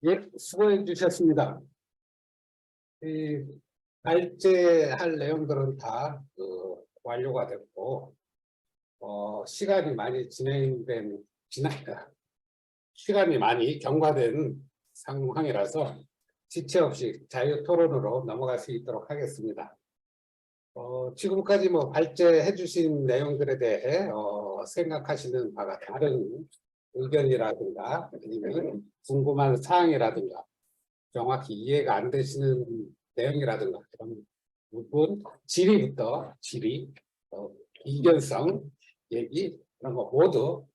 예, 수고해 주셨습니다. 이 발제할 내용들은 다 완료가 됐고, 시간이 많이 시간이 많이 경과된 상황이라서 지체 없이 자유 토론으로 넘어갈 수 있도록 하겠습니다. 지금까지 발제해 주신 내용들에 대해 생각하시는 바가 다른 의견이라든가 아니면 궁금한 사항이라든가 정확히 이해가 안 되시는 내용이라든가 그런 부분, 질의, 이견성 얘기 그런 거 모두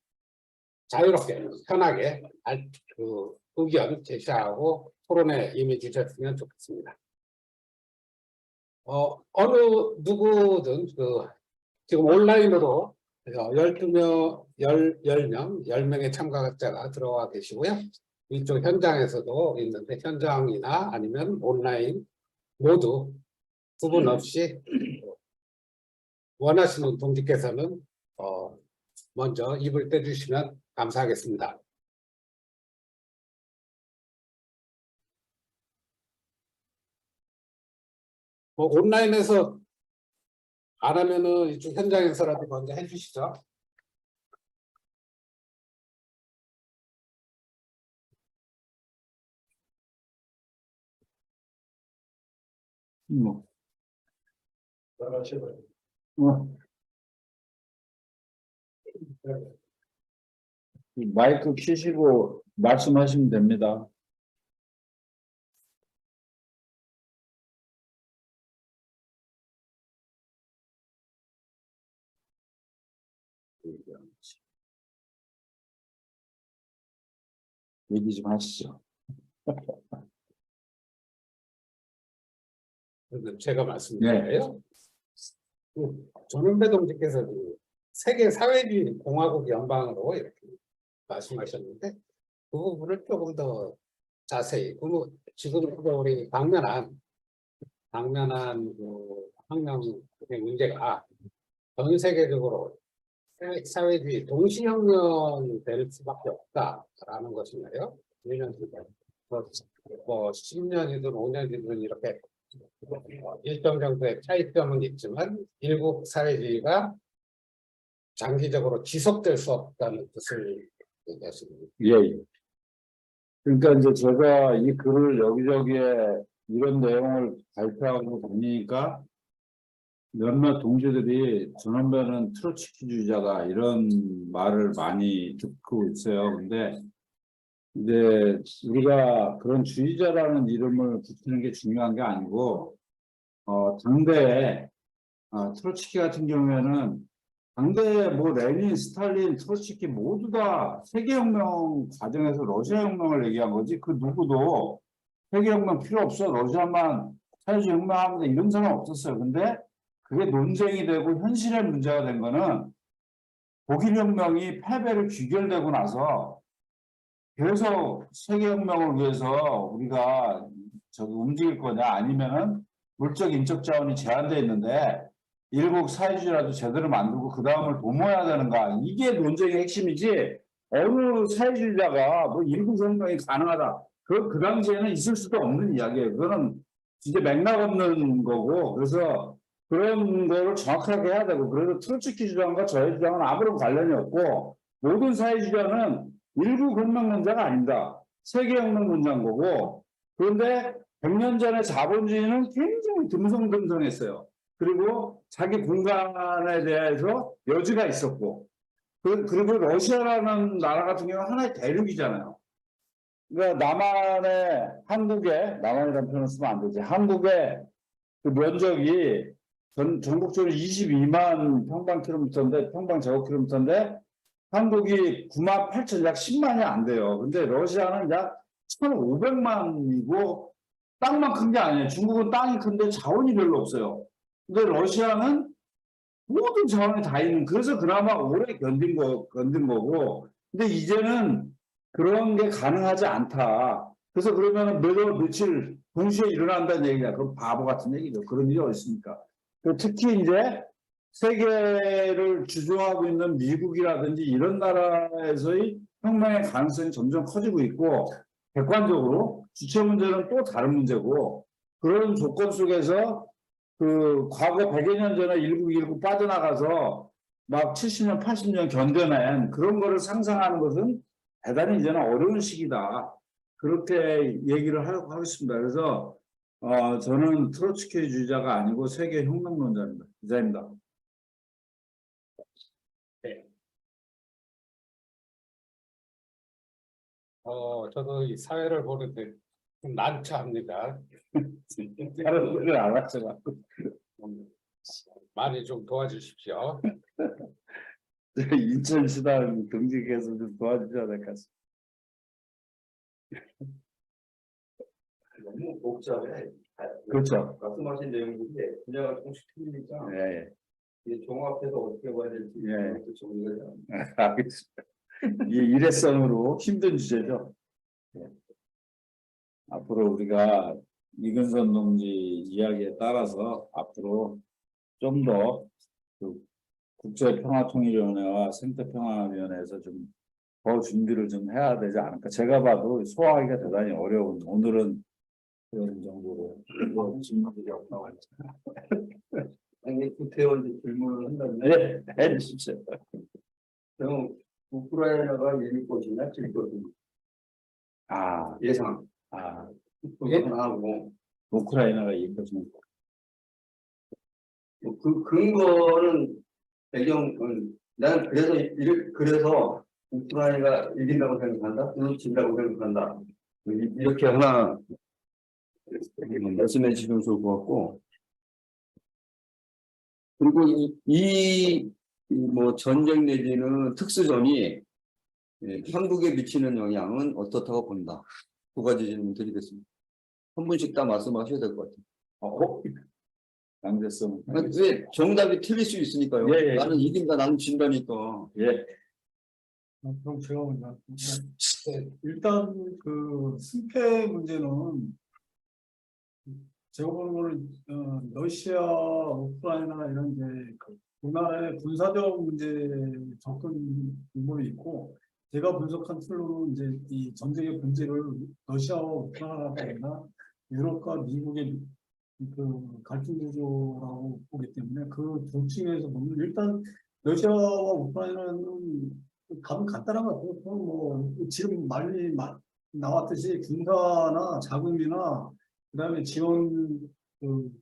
자유롭게 편하게 의견 제시하고 토론에 임해 주셨으면 좋겠습니다. 어느 누구든 지금 온라인으로 10명의 참가자가 들어와 계시고요. 이쪽 현장에서도 있는데 현장이나 아니면 온라인 모두 구분 없이 원하시는 동지께서는 먼저 입을 떼주시면 감사하겠습니다. 온라인에서 안 하면은 이쪽 현장에서라도 먼저 해주시죠. 마이크 켜시고 말씀하시면 됩니다. 얘기 좀 하시죠. 제가 말씀드릴게요. 전은배 동지께서 세계 사회주의 공화국 연방으로 이렇게 말씀하셨는데 그 부분을 조금 더 자세히 지금 우리 당면한 혁명의 문제가 전 세계적으로 사회주의 동시혁명이 될 수밖에 없다라는 것인가요? 1년이든 10년이든 5년이든 이렇게 일정 정도의 차이점은 있지만 일국 사회주의가 장기적으로 지속될 수 없다는 뜻을 얘기하십니다. 예. 그러니까 이제 제가 이 글을 여기저기에 이런 내용을 발표하고 다니니까 몇몇 동지들이 전원배는 트로츠키주의자다 이런 말을 많이 듣고 있어요. 근데 이제 우리가 그런 주의자라는 이름을 붙이는 게 중요한 게 아니고 당대에 트로츠키 같은 경우에는 당대에 레닌, 스탈린, 트로츠키 모두 다 세계혁명 과정에서 러시아혁명을 얘기한 거지 그 누구도 세계혁명 필요 없어 러시아만 사회주의 혁명하면 돼 이런 사람 없었어요. 근데 그게 논쟁이 되고 현실의 문제가 된 거는 독일혁명이 패배를 귀결되고 나서 계속 세계혁명을 위해서 우리가 움직일 거냐 아니면은 물적 인적 자원이 제한되어 있는데 일국 사회주의라도 제대로 만들고 그 다음을 도모해야 되는가 이게 논쟁의 핵심이지 어느 사회주의자가 일국 혁명이 가능하다 그 당시에는 있을 수도 없는 이야기예요. 그거는 진짜 맥락 없는 거고 그래서 그런 거를 정확하게 해야 되고 그래서 트로츠키 주장과 저의 주장은 아무런 관련이 없고 모든 사회주의자는 일국 혁명 문제가 아닙니다. 세계혁명 문제인 거고 그런데 100년 전에 자본주의는 굉장히 듬성듬성했어요. 그리고 자기 공간에 대해서 여지가 있었고 그리고 러시아라는 나라 같은 경우는 하나의 대륙이잖아요. 그러니까 남한이라는 표현을 쓰면 안 되지. 한국의 그 면적이 전국적으로 22만 평방제곱킬로미터인데 한국이 9만 8천 약 10만이 안 돼요. 근데 러시아는 약 1,500만이고 땅만 큰 게 아니에요. 중국은 땅이 큰데 자원이 별로 없어요. 근데 러시아는 모든 자원이 다 있는 그래서 그나마 오래 견딘 거고 근데 이제는 그런 게 가능하지 않다. 그래서 그러면 며칠 동시에 일어난다는 얘기냐. 그건 바보 같은 얘기죠. 그런 일이 어디 있습니까? 특히 이제 세계를 주종하고 있는 미국이라든지 이런 나라에서의 혁명의 가능성이 점점 커지고 있고 객관적으로 주체 문제는 또 다른 문제고 그런 조건 속에서 그 과거 100여 년 전에 1919 빠져나가서 막 70년, 80년 견뎌낸 그런 거를 상상하는 것은 대단히 이제는 어려운 시기다. 그렇게 얘기를 하겠습니다. 그래서 저는 트로츠키주의자가 아니고 세계 혁명론자입니다. 기자입니다. 네. 저도 이 사회를 보는데 좀 난처합니다. 사람들을 알았죠. 많이 좀 도와주십시오. 인천시당 경직해서 좀 도와주셔야 될 것 같습니다. 너무 복잡해. 그렇죠. 말씀하신 내용인데 분야가 조금씩 틀리니까 예, 이게 종합해서 어떻게 봐야 될지 예. 그것도 정리가 잘 안 돼요. 알겠습니다. 이 일회성으로 힘든 주제죠. 예. 앞으로 우리가 이근선 동지 이야기에 따라서 앞으로 좀 더 그 국제평화통일위원회와 생태평화위원회에서 좀 더 준비를 좀 해야 되지 않을까. 제가 봐도 소화하기가 대단히 어려운 오늘은 그런 정도로 질문들이 없다고 했잖아요. 아니 구태원 질문을 한다면 네, 해주십시오. 그럼 우크라이나가 이길 것이냐 질 것이냐 아, 예상 그건 하고 우크라이나가 이길 것입니다. 그 근거는 배경은 난 그래서 우크라이나가 이긴다고 생각한다, 또 진다고 생각한다 이렇게 하나 말씀해 주시면 좋을 것 같고 그리고 뭐 전쟁 내지는 특수전이 한국에 미치는 영향은 어떻다고 본다. 두 가지 질문 드리겠습니다. 한 분씩 다 말씀하셔야 될 것 같아요. 강제성. 왜 정답이 틀릴 수 있으니까요. 예, 예. 나는 이긴다, 나는 진다니까. 예. 그럼 제가 먼저 일단 그 승패 문제는 제가 보는 거는 러시아, 우크라이나 이런 이제 그 나라의 군사적 문제 접근 부분이 있고 제가 분석한 틀로는 이제 이 전쟁의 본질을 러시아와 우크라이나가 아니라 유럽과 미국의 그 갈등 구조라고 보기 때문에 그 두 층에서 보면 일단 러시아와 우크라이나는 답은 간단한 것 같아요. 뭐 지금 많이 나왔듯이 군사나 자금이나 그다음에 지원 그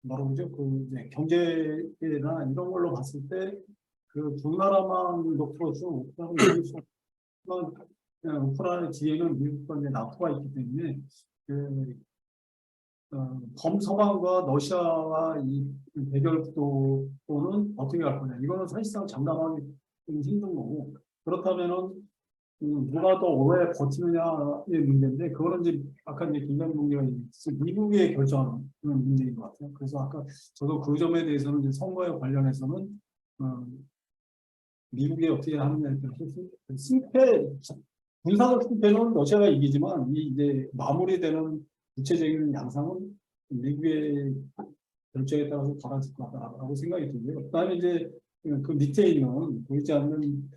뭐라고 그러죠? 그 이제 경제나 이런 걸로 봤을 때 그 두 나라만 놓고서 우크라이나 뒤에는 미국과 이제 나토가 있기 때문에 그 범서방과 러시아와 이 대결 구도는 어떻게 할 거냐. 이거는 사실상 장담하기 좀 힘든 거고. 그렇다면은, 누가 더 오래 버티느냐의 문제인데, 그거는 이제 아까 이제 김장 문제가 미국에 결정하는 그런 문제인 것 같아요. 그래서 아까 저도 그 점에 대해서는 이제 선거에 관련해서는, 미국이 어떻게 하느냐에 따라서 군사적 승패는 러시아가 이기지만, 이 이제 마무리되는 구체적인 양상은 미국의 결정에 따라서 달라질 것 같다라고 생각이 들고요. 그다음에 이제 그 밑에 있는 보이지 않는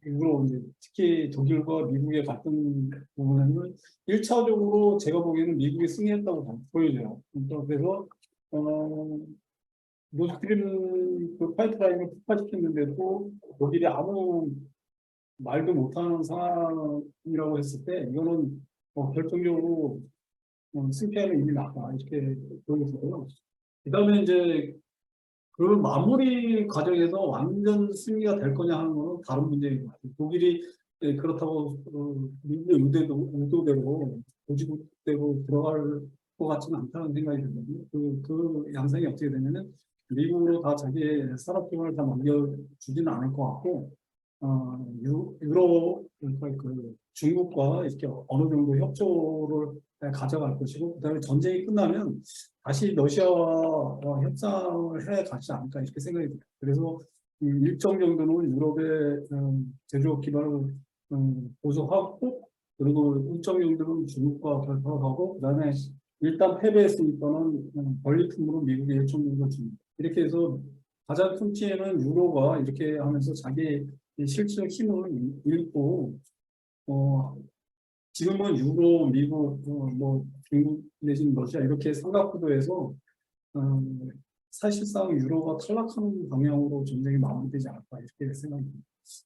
일부러 이제 특히 독일과 미국의 갈등 부분에는 1차적으로 제가 보기에는 미국이 승리했다고 보여져요. 그래서 노스트림 그 파이프라인을 폭파시켰는데도 독일이 아무 말도 못하는 상황이라고 했을 때 이거는 결정적으로 승패는 이미 났다 이렇게 보여지고요. 그다음에 이제 그 마무리 과정에서 완전 승리가 될 거냐 하는 거는 다른 문제인 것 같아요. 독일이 그렇다고 미국의 의도대로 고지국대로 들어갈 것 같지는 않다는 생각이 들거든요. 그 양상이 어떻게 되냐면 미국으로 다 자기의 산업경을 다 넘겨주지는 않을 것 같고 그러니까 그 중국과 이렇게 어느 정도 협조를 가져갈 것이고 그다음에 전쟁이 끝나면 다시 러시아와 협상을 해 가지 않을까 이렇게 생각이 듭니다. 그래서 일정 정도는 유럽의 제조업 기반을 보수하고 그리고 일정 정도는 중국과 결합하고 그다음에 일단 패배했으니까는 권리품으로 미국에 일정 정도 줍니다. 이렇게 해서 가장 큰 피해는 유로가 이렇게 하면서 자기 실질적 힘을 잃고 지금은 유로, 미국, 뭐 중국 내지는 러시아 이렇게 삼각구도에서 사실상 유로가 탈락하는 방향으로 전쟁이 마무리되지 않을까 이렇게 생각합니다.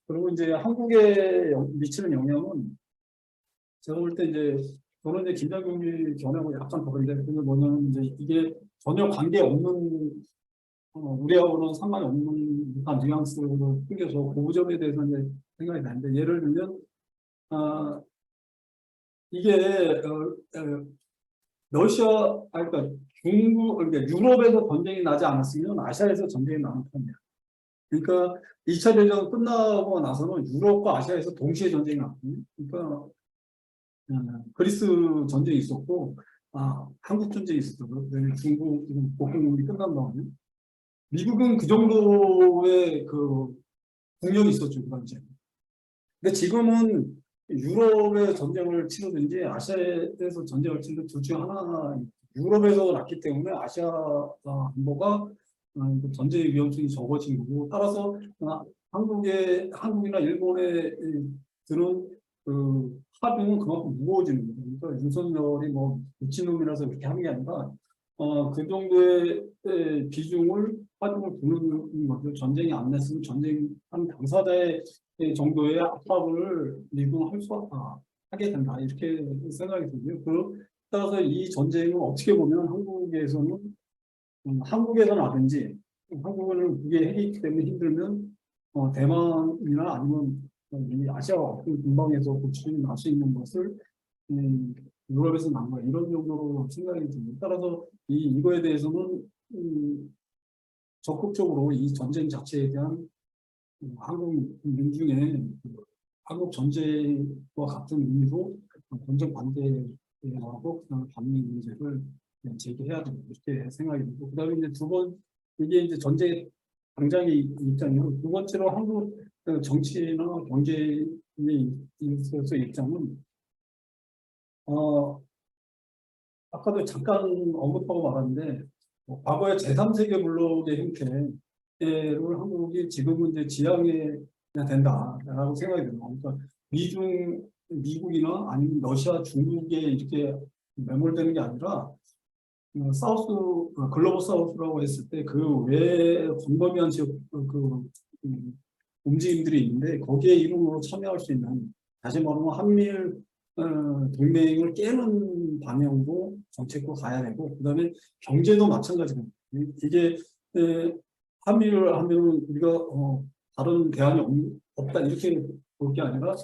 그리고 이제 한국에 미치는 영향은 제가 볼 때 이제 저는 이제 김장경리 견해하고 약간 다른데 그게 뭐냐면 이제 이게 전혀 관계 없는 우리하고는 상관이 없는 듯한 뉘앙스를 풍겨서 그 점에 대해서 이제 생각이 나는데 예를 들면 이게 러시아 그러니까 중국 그러니까 유럽에서 전쟁이 나지 않았으면 아시아에서 전쟁이 나는 편이야. 그러니까 2차 대전 끝나고 나서는 유럽과 아시아에서 동시에 전쟁이 났거든요. 그러니까 그리스 전쟁이 있었고 한국 전쟁이 있었고 중국 복흥이 끝난 다음에 미국은 그 정도의 그 국력이 있었죠 그 당시에. 근데 지금은 유럽의 전쟁을 치르든지 아시아에서 전쟁을 치르든 둘 중 하나 유럽에서 났기 때문에 아시아 안보가 전쟁의 위험성이 적어진 거고 따라서 한국이나 일본에 드는 그 하중은 그만큼 무거워지는 거죠. 그러니까 윤석열이 뭐 미친놈이라서 그렇게 하는 게 아니라 그 정도의 비중을 하중을 두는 거죠. 전쟁이 안 났으면 전쟁한 당사자의 정도의 압박을 미국은 하게 된다 이렇게 생각이 들고요. 따라서 이 전쟁은 어떻게 보면 한국에서는 한국은 그게 핵이기 때문에 힘들면 대만이나 아니면 이 아시아와 같은 근방에서 고치는 날 수 있는 것을 유럽에서 난다 이런 정도로 생각이 듭니다. 따라서 이거에 대해서는 적극적으로 이 전쟁 자체에 대한 한국 민중의 한국 전쟁과 같은 의미로 전쟁 반대하고 반미 문제를 제기해야 된다 이렇게 생각이 들고 그다음에 이제 이게 이제 전쟁의 당장의 입장이고 두 번째로 한국 정치나 경제에 있어서 입장은 아까도 잠깐 언급하고 말았는데 과거의 제3세계 블록의 형태를 한국이 지금은 이제 지향해야 된다라고 생각이 듭니다. 그러니까 미국이나 아니면 러시아, 중국에 이렇게 매몰되는 게 아니라 글로벌 사우스라고 했을 때 그 외에 광범위한 지역 움직임들이 있는데 거기에 이름으로 참여할 수 있는 다시 말하면 한미일 동맹을 깨는 방향으로 정책도 가야 되고 그다음에 경제도 마찬가지입니다. 이게 한미일 하면 우리가 다른 대안이 없다 이렇게 볼 게 아니라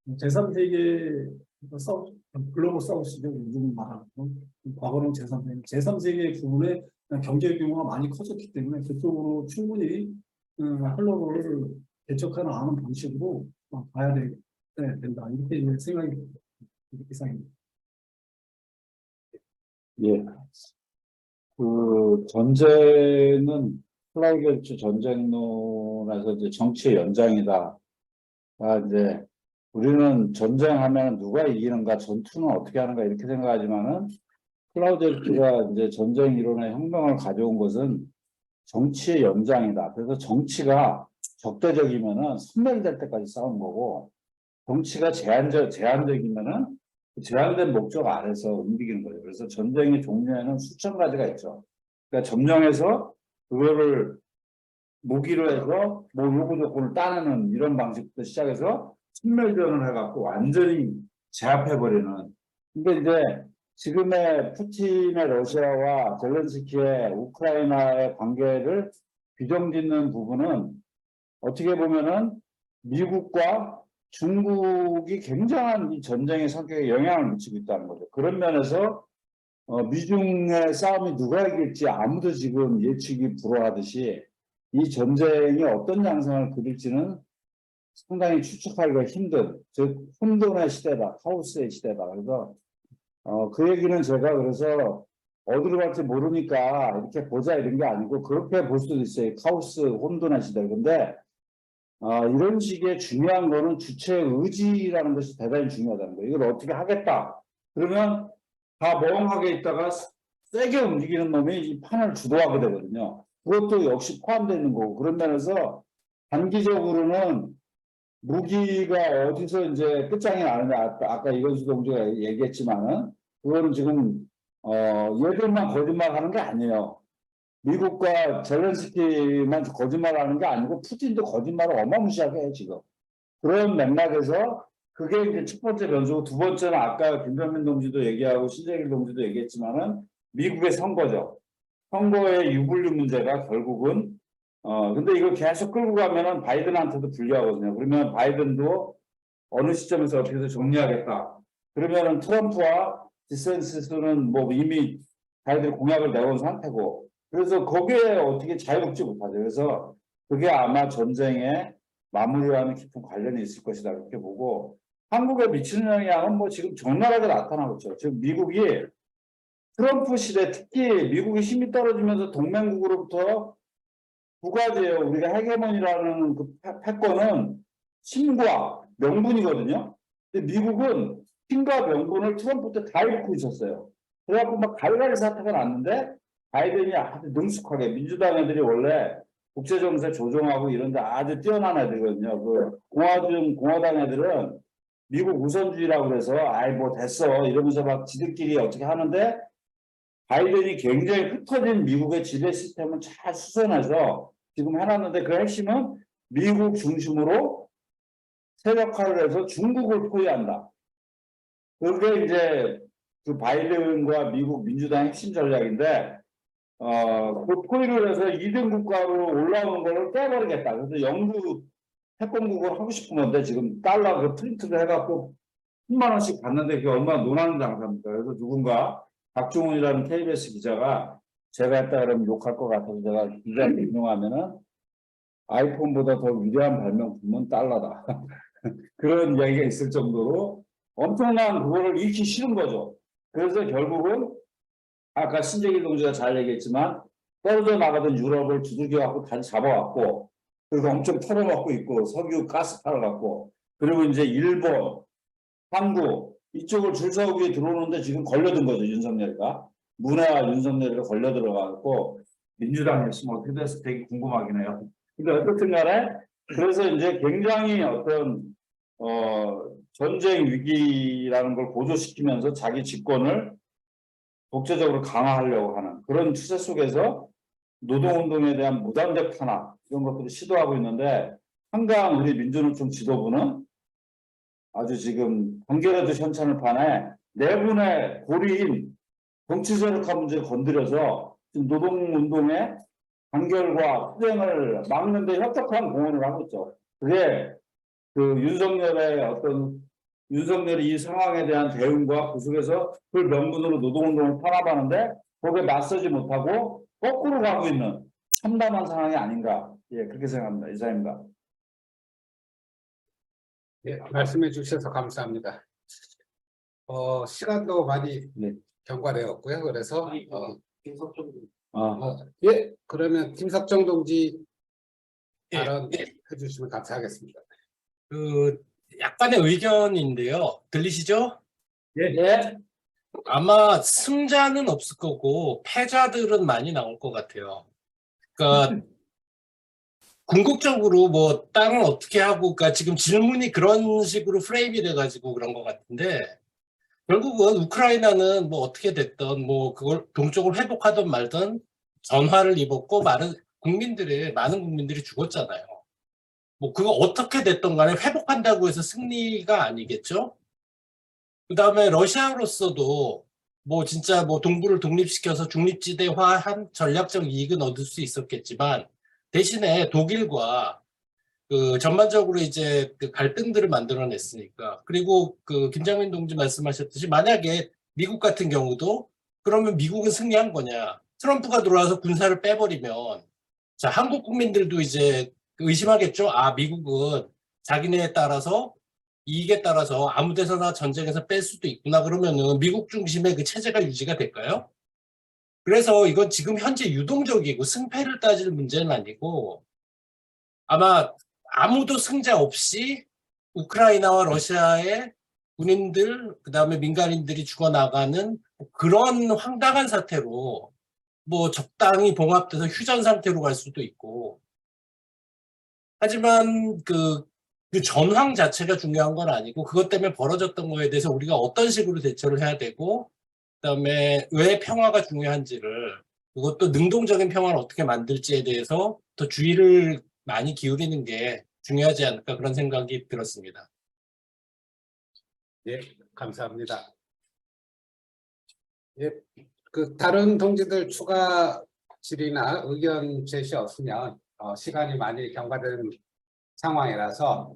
제3세계 글로벌 사우스죠. 요즘 말하는 과거는 제3세계 부분에 경제 규모가 많이 커졌기 때문에 그쪽으로 충분히 활로를 개척하는 아는 방식으로 가야 된다 이렇게 생각이 이상입니다. 예. 그 전쟁은 플라우겔츠 전쟁론에서 이제 정치의 연장이다. 이제 우리는 전쟁하면 누가 이기는가, 전투는 어떻게 하는가 이렇게 생각하지만은 클라우젤츠가 이제 전쟁 이론의 혁명을 가져온 것은 정치의 연장이다. 그래서 정치가 적대적이면은 소멸될 때까지 싸우는 거고, 정치가 제한적이면은 그 제한된 목적 아래서 움직이는 거예요. 그래서 전쟁의 종류에는 수천 가지가 있죠. 그러니까 점령해서 그거를 무기로 해서 뭐 요구 조건을 따내는 이런 방식부터 시작해서 신멸전을 해갖고 완전히 제압해버리는. 근데 이제 지금의 푸틴의 러시아와 젤렌스키의 우크라이나의 관계를 규정짓는 부분은 어떻게 보면은 미국과 중국이 굉장한 이 전쟁의 성격에 영향을 미치고 있다는 거죠. 그런 면에서 미중의 싸움이 누가 이길지 아무도 지금 예측이 불허하듯이 이 전쟁이 어떤 양상을 그릴지는 상당히 추측하기가 힘든, 즉 혼돈의 시대다, 카오스의 시대다. 그래서 그 얘기는 제가 그래서 어디로 갈지 모르니까 이렇게 보자 이런 게 아니고 그렇게 볼 수도 있어요. 카오스, 혼돈의 시대. 근데 이런 식의 중요한 거는 주체의 의지라는 것이 대단히 중요하다는 거예요. 이걸 어떻게 하겠다. 그러면 다 멍하게 있다가 세게 움직이는 놈이 이 판을 주도하게 되거든요. 그것도 역시 포함되어 있는 거고 그런 면에서 단기적으로는 무기가 어디서 이제 끝장이 나느냐. 아까 이건수 동지가 얘기했지만은 그거는 지금 얘들만 거짓말하는 게 아니에요. 미국과 젤렌스키만 거짓말하는 게 아니고 푸틴도 거짓말을 어마무시하게 해요 지금. 그런 맥락에서 그게 이제 첫 번째 변수고, 두 번째는 아까 김병민 동지도 얘기하고 신재길 동지도 얘기했지만은 미국의 선거죠. 선거의 유불리 문제가 결국은 근데 이걸 계속 끌고 가면은 바이든한테도 불리하거든요. 그러면 바이든도 어느 시점에서 어떻게 해서 정리하겠다. 그러면은 트럼프와 디센시스는 뭐 이미 자기들이 공약을 내온 상태고, 그래서 거기에 어떻게 자유롭지 못하죠. 그래서 그게 아마 전쟁의 마무리와는 깊은 관련이 있을 것이다 그렇게 보고, 한국에 미치는 영향은 뭐 지금 적나라하게 나타나고 있죠. 지금 미국이 트럼프 시대, 특히 미국이 힘이 떨어지면서 동맹국으로부터 두 가지예요. 우리가 헤게몬이라는 그 패권은 힘과 명분이거든요. 근데 미국은 힘과 명분을 트럼프 때 다 잃고 있었어요. 그래갖고 막 갈갈이 사태가 났는데 바이든이 아주 능숙하게, 민주당 애들이 원래 국제정세 조정하고 이런 데 아주 뛰어난 애들이거든요. 그 공화당 애들은 미국 우선주의라고 그래서 아이 뭐 됐어 이러면서 막 지들끼리 어떻게 하는데, 바이든이 굉장히 흩어진 미국의 지배 시스템을 잘 수선해서 지금 해놨는데, 그 핵심은 미국 중심으로 세력화를 해서 중국을 포위한다. 그게 이제 그 바이든과 미국 민주당 핵심 전략인데, 그 포위를 해서 2등 국가로 올라오는 걸 깨버리겠다. 그래서 영국 태권국을 하고 싶은 건데, 지금 달러 그 프린트를 해갖고 10만 원씩 받는데 그게 얼마나 논하는 장사입니까? 그래서 누군가 박종훈이라는 KBS 기자가 제가 했다 그러면 욕할 것 같아서 제가 기자한테 인용하면은 아이폰보다 더 위대한 발명품은 달러다. 그런 이야기가 있을 정도로 엄청난 그거를 잃기 싫은 거죠. 그래서 결국은 아까 신재길 동지가 잘 얘기했지만 떨어져 나가던 유럽을 두들겨갖고 다시 잡아왔고, 그리고 엄청 털어먹고 있고, 석유 가스 팔아갖고, 그리고 이제 일본, 한국 이쪽을 줄 서기 들어오는데 지금 걸려든 거죠. 윤석열이가 문해와 윤석열이가 걸려 들어가고, 민주당 역시 어떻게 됐을 되게 궁금하긴 해요. 근데 어쨌든 간에 그래서 이제 굉장히 어떤 전쟁 위기라는 걸 고조시키면서 자기 집권을 독재적으로 강화하려고 하는 그런 추세 속에서 노동운동에 대한 무단적 탄압 이런 것들을 시도하고 있는데, 한강 우리 민주노총 지도부는 아주 지금 번개라도 현찬을 판에 내분의 고리인 정치세력화 문제를 건드려서 지금 노동운동의 단결과 투쟁을 막는 데 협력한 공헌을 하고 있죠. 그게 그 윤석열이 이 상황에 대한 대응과 그 속에서 그 명분으로 노동운동을 탄압하는데 거기에 맞서지 못하고 거꾸로 가고 있는 참담한 상황이 아닌가. 예, 그렇게 생각합니다. 이상입니다. 예, 말씀해 주셔서 감사합니다. 시간도 많이 네. 경과되었고요. 그래서 아, 예, 그러면 김석정 동지 발언 해주시면 감사하겠습니다. 약간의 의견인데요. 들리시죠? 예. 아마 승자는 없을 거고 패자들은 많이 나올 것 같아요. 그러니까 궁극적으로 뭐 땅을 어떻게 하고, 그러니까 지금 질문이 그런 식으로 프레임이 돼가지고 그런 것 같은데, 결국은 우크라이나는 뭐 어떻게 됐든 뭐 그걸 동쪽을 회복하든 말든 전화를 입었고 많은 국민들이 죽었잖아요. 뭐 그거 어떻게 됐든 간에 회복한다고 해서 승리가 아니겠죠? 그 다음에 러시아로서도 뭐 진짜 뭐 동부를 독립시켜서 중립지대화한 전략적 이익은 얻을 수 있었겠지만, 대신에 독일과 그 전반적으로 이제 그 갈등들을 만들어냈으니까. 그리고 그 김장민 동지 말씀하셨듯이 만약에 미국 같은 경우도 그러면 미국은 승리한 거냐? 트럼프가 들어와서 군사를 빼버리면, 자, 한국 국민들도 이제 의심하겠죠. 아, 미국은 자기네에 따라서 이익에 따라서 아무 데서나 전쟁에서 뺄 수도 있구나. 그러면은 미국 중심의 그 체제가 유지가 될까요? 그래서 이건 지금 현재 유동적이고 승패를 따질 문제는 아니고, 아마 아무도 승자 없이 우크라이나와 러시아의 군인들, 그 다음에 민간인들이 죽어나가는 그런 황당한 사태로 뭐 적당히 봉합돼서 휴전 상태로 갈 수도 있고, 하지만 그 그 전황 자체가 중요한 건 아니고 그것 때문에 벌어졌던 거에 대해서 우리가 어떤 식으로 대처를 해야 되고 그다음에 왜 평화가 중요한지를 그것도 능동적인 평화를 어떻게 만들지에 대해서 더 주의를 많이 기울이는 게 중요하지 않을까 그런 생각이 들었습니다. 예, 감사합니다. 예, 그 다른 동지들 추가 질의나 의견 제시 없으면 시간이 많이 경과된 상황이라서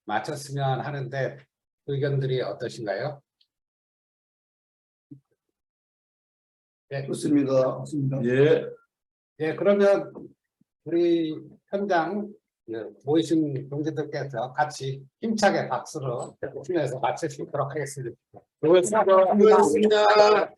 마쳤으면 하는데 의견들이 어떠신가요? 예, 좋습니다. 맞습니다. 예. 예, 그러면 우리 현장 모이신 동지들께서 같이 힘차게 박수로 치면서 마칠 수 있도록 하겠습니다. 수고했습니다. 수고하셨습니다.